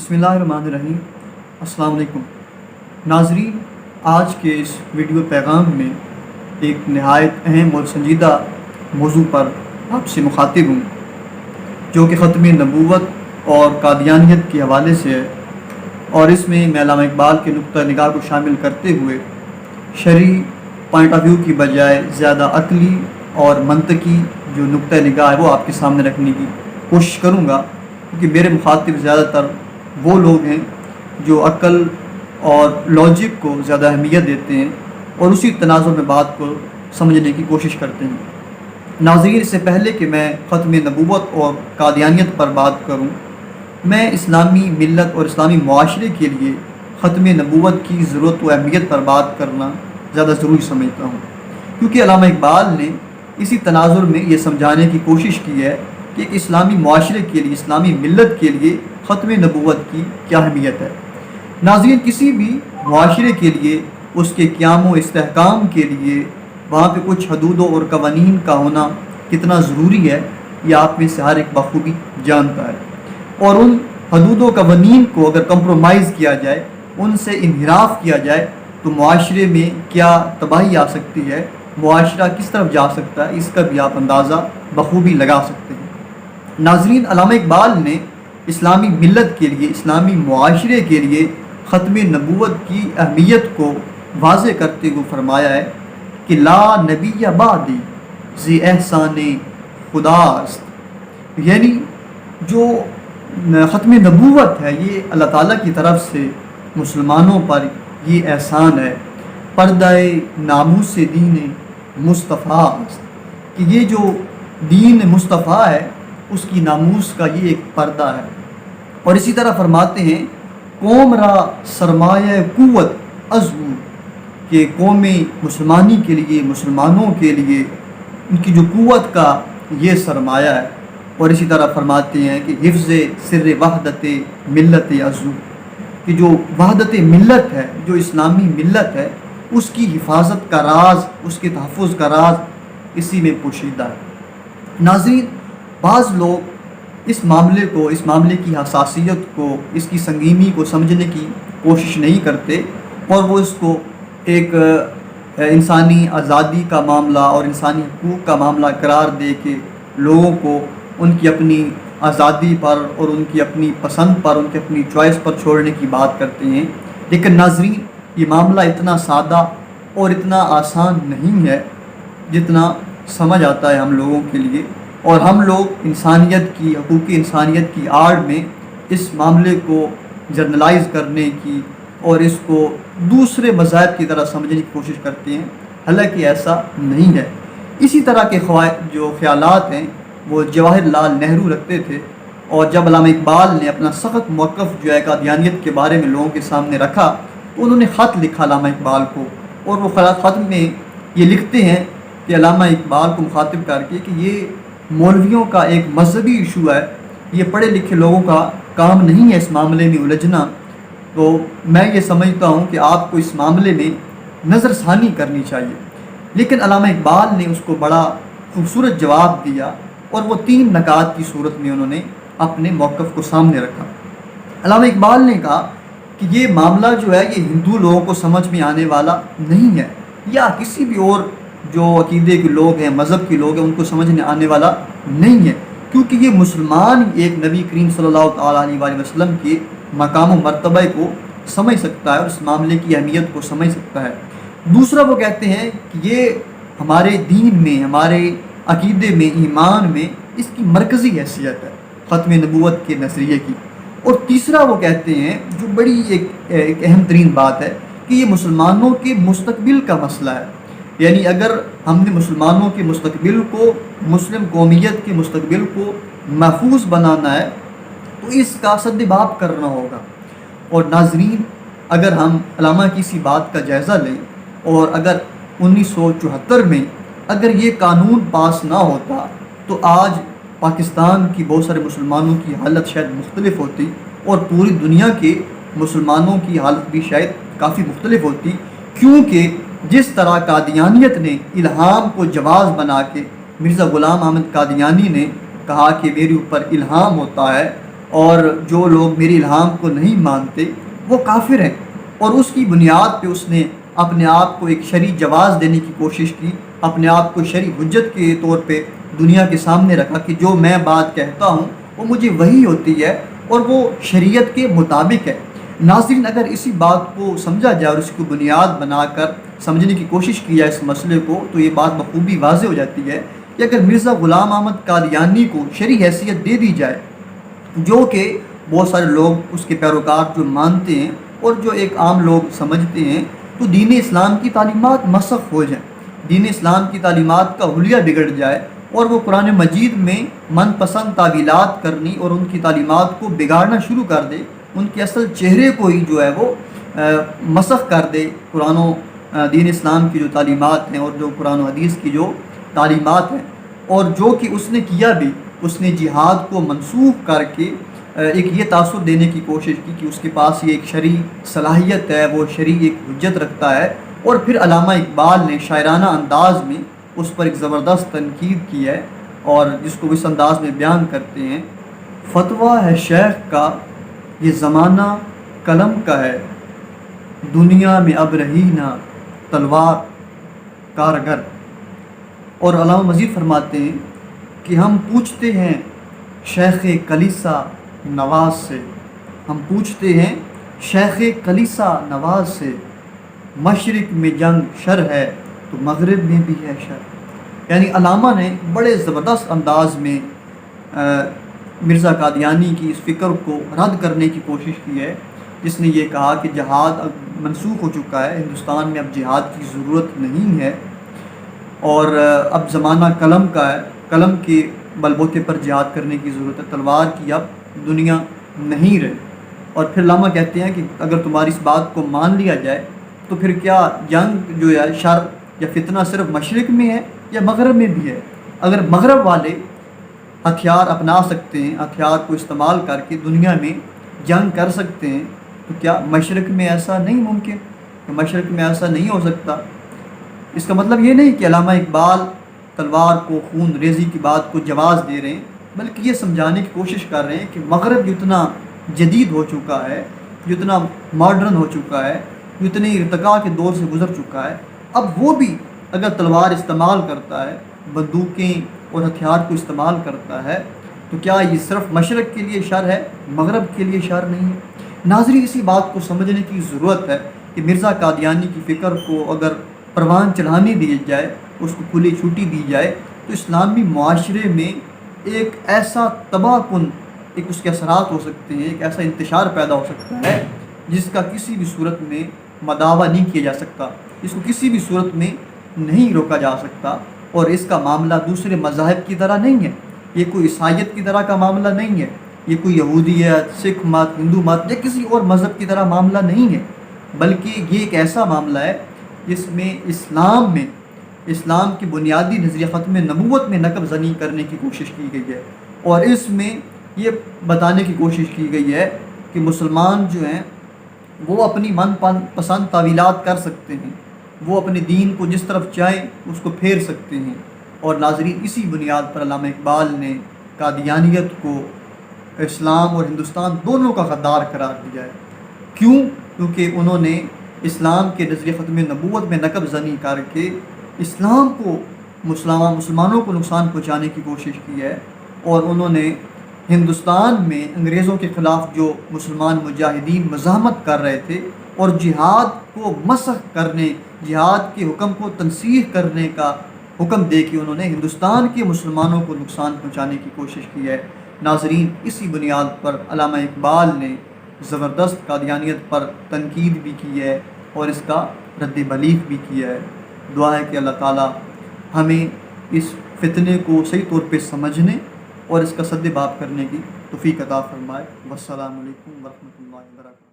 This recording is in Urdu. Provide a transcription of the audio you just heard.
بسم اللہ الرحمن الرحیم۔ السلام علیکم ناظرین، آج کے اس ویڈیو پیغام میں ایک نہایت اہم اور سنجیدہ موضوع پر آپ سے مخاطب ہوں، جو کہ ختم نبوت اور قادیانیت کے حوالے سے ہے، اور اس میں علامہ اقبال کے نقطہ نگاہ کو شامل کرتے ہوئے شرعی پوائنٹ آف ویو کی بجائے زیادہ عقلی اور منطقی جو نقطہ نگاہ ہے وہ آپ کے سامنے رکھنے کی کوشش کروں گا، کیونکہ میرے مخاطب زیادہ تر وہ لوگ ہیں جو عقل اور لاجک کو زیادہ اہمیت دیتے ہیں اور اسی تناظر میں بات کو سمجھنے کی کوشش کرتے ہیں۔ ناظرین، اس سے پہلے کہ میں ختم نبوت اور قادیانیت پر بات کروں، میں اسلامی ملت اور اسلامی معاشرے کے لیے ختم نبوت کی ضرورت و اہمیت پر بات کرنا زیادہ ضروری سمجھتا ہوں، کیونکہ علامہ اقبال نے اسی تناظر میں یہ سمجھانے کی کوشش کی ہے کہ ایک اسلامی معاشرے کے لیے، اسلامی ملت کے لیے ختم نبوت کی کیا اہمیت ہے۔ ناظرین، کسی بھی معاشرے کے لیے، اس کے قیام و استحکام کے لیے وہاں پہ کچھ حدود اور قوانین کا ہونا کتنا ضروری ہے، یہ آپ میں سے ہر ایک بخوبی جانتا ہے، اور ان حدود و قوانین کو اگر کمپرومائز کیا جائے، ان سے انحراف کیا جائے، تو معاشرے میں کیا تباہی آ سکتی ہے، معاشرہ کس طرف جا سکتا ہے، اس کا بھی آپ اندازہ بخوبی لگا سکتے ہیں۔ ناظرین، علامہ اقبال نے اسلامی ملت کے لیے، اسلامی معاشرے کے لیے ختم نبوت کی اہمیت کو واضح کرتے ہوئے فرمایا ہے کہ لا نبی بعدی ذی احسان خداست، یعنی جو ختم نبوت ہے یہ اللہ تعالیٰ کی طرف سے مسلمانوں پر یہ احسان ہے، پردہ ناموس دین مصطفیٰ است، کہ یہ جو دین مصطفیٰ ہے اس کی ناموس کا یہ ایک پردہ ہے۔ اور اسی طرح فرماتے ہیں قوم را سرمایہ قوت ازو، کہ قوم مسلمانی کے لیے، مسلمانوں کے لیے ان کی جو قوت کا یہ سرمایہ ہے۔ اور اسی طرح فرماتے ہیں کہ حفظ سر وحدت ملت ازو، کہ جو وحدت ملت ہے، جو اسلامی ملت ہے، اس کی حفاظت کا راز، اس کے تحفظ کا راز اسی میں پوشیدہ ہے۔ ناظرین، بعض لوگ اس معاملے کو، اس معاملے کی حساسیت کو، اس کی سنگینی کو سمجھنے کی کوشش نہیں کرتے، اور وہ اس کو ایک انسانی آزادی کا معاملہ اور انسانی حقوق کا معاملہ قرار دے کے لوگوں کو ان کی اپنی آزادی پر اور ان کی اپنی پسند پر، ان کی اپنی چوائس پر چھوڑنے کی بات کرتے ہیں۔ لیکن ناظرین، یہ معاملہ اتنا سادہ اور اتنا آسان نہیں ہے جتنا سمجھ آتا ہے ہم لوگوں کے لیے، اور ہم لوگ انسانیت کی، حقوق انسانیت کی آڑ میں اس معاملے کو جرنلائز کرنے کی اور اس کو دوسرے مذاہب کی طرح سمجھنے کی کوشش کرتے ہیں، حالانکہ ایسا نہیں ہے۔ اسی طرح کے جو خیالات ہیں وہ جواہر لال نہرو رکھتے تھے، اور جب علامہ اقبال نے اپنا سخت موقف جو ہے قادیانیت کے بارے میں لوگوں کے سامنے رکھا تو انہوں نے خط لکھا علامہ اقبال کو، اور وہ خط میں یہ لکھتے ہیں کہ علامہ اقبال کو مخاطب کر کے کہ یہ مولویوں کا ایک مذہبی ایشو ہے، یہ پڑھے لکھے لوگوں کا کام نہیں ہے اس معاملے میں الجھنا، تو میں یہ سمجھتا ہوں کہ آپ کو اس معاملے میں نظر ثانی کرنی چاہیے۔ لیکن علامہ اقبال نے اس کو بڑا خوبصورت جواب دیا، اور وہ 3 نکات کی صورت میں انہوں نے اپنے موقف کو سامنے رکھا۔ علامہ اقبال نے کہا کہ یہ معاملہ جو ہے یہ ہندو لوگوں کو سمجھ میں آنے والا نہیں ہے، یا کسی بھی اور جو عقیدے کے لوگ ہیں، مذہب کے لوگ ہیں، ان کو سمجھنے آنے والا نہیں ہے، کیونکہ یہ مسلمان ایک نبی کریم صلی اللہ تعالیٰ علیہ وسلم کے مقام و مرتبہ کو سمجھ سکتا ہے اور اس معاملے کی اہمیت کو سمجھ سکتا ہے۔ دوسرا، وہ کہتے ہیں کہ یہ ہمارے دین میں، ہمارے عقیدے میں، ایمان میں اس کی مرکزی حیثیت ہے، ختم نبوت کے نظریے کی۔ اور تیسرا، وہ کہتے ہیں جو بڑی ایک اہم ترین بات ہے کہ یہ مسلمانوں کے مستقبل کا مسئلہ ہے، یعنی اگر ہم نے مسلمانوں کے مستقبل کو، مسلم قومیت کے مستقبل کو محفوظ بنانا ہے تو اس کا سد باب کرنا ہوگا۔ اور ناظرین، اگر ہم علامہ کی اسی بات کا جائزہ لیں، اور اگر 1974 میں اگر یہ قانون پاس نہ ہوتا تو آج پاکستان کی بہت سارے مسلمانوں کی حالت شاید مختلف ہوتی، اور پوری دنیا کے مسلمانوں کی حالت بھی شاید کافی مختلف ہوتی، کیونکہ جس طرح قادیانیت نے الہام کو جواز بنا کے، مرزا غلام احمد قادیانی نے کہا کہ میرے اوپر الہام ہوتا ہے اور جو لوگ میری الہام کو نہیں مانتے وہ کافر ہیں۔ اور اس کی بنیاد پہ اس نے اپنے آپ کو ایک شرعی جواز دینے کی کوشش کی، اپنے آپ کو شرعی حجت کے طور پہ دنیا کے سامنے رکھا کہ جو میں بات کہتا ہوں وہ مجھے وحی ہوتی ہے اور وہ شریعت کے مطابق ہے۔ ناظرین، اگر اسی بات کو سمجھا جائے اور اس کو بنیاد بنا کر سمجھنے کی کوشش کی جائے اس مسئلے کو، تو یہ بات بخوبی واضح ہو جاتی ہے کہ اگر مرزا غلام احمد قادیانی کو شرعی حیثیت دے دی جائے، جو کہ بہت سارے لوگ اس کے پیروکار جو مانتے ہیں اور جو ایک عام لوگ سمجھتے ہیں، تو دین اسلام کی تعلیمات مسخ ہو جائیں، دین اسلام کی تعلیمات کا حلیہ بگڑ جائے اور وہ قرآن مجید میں من پسند تعویلات کرنی اور ان کی تعلیمات کو بگاڑنا شروع کر دے، ان کے اصل چہرے کو ہی جو ہے وہ مسخ کر دے، قرآن و دین اسلام کی جو تعلیمات ہیں اور جو قرآن و حدیث کی جو تعلیمات ہیں، اور جو کہ اس نے کیا بھی، اس نے جہاد کو منسوخ کر کے ایک یہ تاثر دینے کی کوشش کی کہ اس کے پاس یہ ایک شرعی صلاحیت ہے، وہ شرعی ایک حجت رکھتا ہے، اور پھر علامہ اقبال نے شاعرانہ انداز میں اس پر ایک زبردست تنقید کی ہے، اور جس کو اس انداز میں بیان کرتے ہیں: فتویٰ ہے شیخ کا یہ زمانہ قلم کا ہے، دنیا میں اب رہی نہ تلوار کارگر۔ اور علامہ مزید فرماتے ہیں کہ ہم پوچھتے ہیں شیخ کلیسا نواز سے، ہم پوچھتے ہیں شیخ کلیسا نواز سے، مشرق میں جنگ شر ہے تو مغرب میں بھی ہے شر۔ یعنی علامہ نے بڑے زبردست انداز میں مرزا قادیانی کی اس فکر کو رد کرنے کی کوشش کی ہے، جس نے یہ کہا کہ جہاد اب منسوخ ہو چکا ہے، ہندوستان میں اب جہاد کی ضرورت نہیں ہے، اور اب زمانہ قلم کا ہے، قلم کے بل بوتے پر جہاد کرنے کی ضرورت ہے، تلوار کی اب دنیا نہیں رہی۔ اور پھر علامہ کہتے ہیں کہ اگر تمہاری اس بات کو مان لیا جائے تو پھر کیا جنگ جو ہے، شر یا فتنہ صرف مشرق میں ہے یا مغرب میں بھی ہے؟ اگر مغرب والے ہتھیار اپنا سکتے ہیں، ہتھیار کو استعمال کر کے دنیا میں جنگ کر سکتے ہیں، تو کیا مشرق میں ایسا نہیں ممکن؟ کہ مشرق میں ایسا نہیں ہو سکتا؟ اس کا مطلب یہ نہیں کہ علامہ اقبال تلوار کو، خون ریزی کی بات کو جواز دے رہے ہیں، بلکہ یہ سمجھانے کی کوشش کر رہے ہیں کہ مغرب جتنا جدید ہو چکا ہے، جتنا ماڈرن ہو چکا ہے، جتنے ارتقاء کے دور سے گزر چکا ہے، اب وہ بھی اگر تلوار استعمال کرتا ہے، بندوقیں اور ہتھیار کو استعمال کرتا ہے، تو کیا یہ صرف مشرق کے لیے شر ہے، مغرب کے لیے شر نہیں ہے؟ ناظرین، اسی بات کو سمجھنے کی ضرورت ہے کہ مرزا قادیانی کی فکر کو اگر پروان چڑھانے دی جائے، اس کو کھلی چھٹی دی جائے، تو اسلامی معاشرے میں ایک ایسا تباہ کن ایک اس کے اثرات ہو سکتے ہیں، ایک ایسا انتشار پیدا ہو سکتا ہے جس کا کسی بھی صورت میں مداوع نہیں کیا جا سکتا، اس کو کسی بھی صورت میں نہیں روکا جا سکتا۔ اور اس کا معاملہ دوسرے مذاہب کی طرح نہیں ہے، یہ کوئی عیسائیت کی طرح کا معاملہ نہیں ہے، یہ کوئی یہودیت، سکھ مت، ہندو مت یا کسی اور مذہب کی طرح معاملہ نہیں ہے، بلکہ یہ ایک ایسا معاملہ ہے جس میں اسلام کی بنیادی نظریہ ختم نبوت میں نقب زنی کرنے کی کوشش کی گئی ہے، اور اس میں یہ بتانے کی کوشش کی گئی ہے کہ مسلمان جو ہیں وہ اپنی من پسند تعویلات کر سکتے ہیں، وہ اپنے دین کو جس طرف چاہیں اس کو پھیر سکتے ہیں۔ اور ناظرین، اسی بنیاد پر علامہ اقبال نے قادیانیت کو اسلام اور ہندوستان دونوں کا غدار قرار دیا ہے۔ کیوں؟ کیونکہ انہوں نے اسلام کے نظریہ ختم نبوت میں نقب زنی کر کے اسلام کو، مسلمانوں کو نقصان پہنچانے کی کوشش کی ہے، اور انہوں نے ہندوستان میں انگریزوں کے خلاف جو مسلمان مجاہدین مزاحمت کر رہے تھے اور جہاد کو مسخ کرنے، جہاد کے حکم کو تنسیخ کرنے کا حکم دے کے انہوں نے ہندوستان کے مسلمانوں کو نقصان پہنچانے کی کوشش کی ہے۔ ناظرین، اسی بنیاد پر علامہ اقبال نے زبردست قادیانیت پر تنقید بھی کی ہے اور اس کا رد بلیغ بھی کیا ہے۔ دعا ہے کہ اللہ تعالی ہمیں اس فتنے کو صحیح طور پہ سمجھنے اور اس کا سد باب کرنے کی توفیق عطا فرمائے۔ والسلام علیکم ورحمۃ اللہ وبرکاتہ۔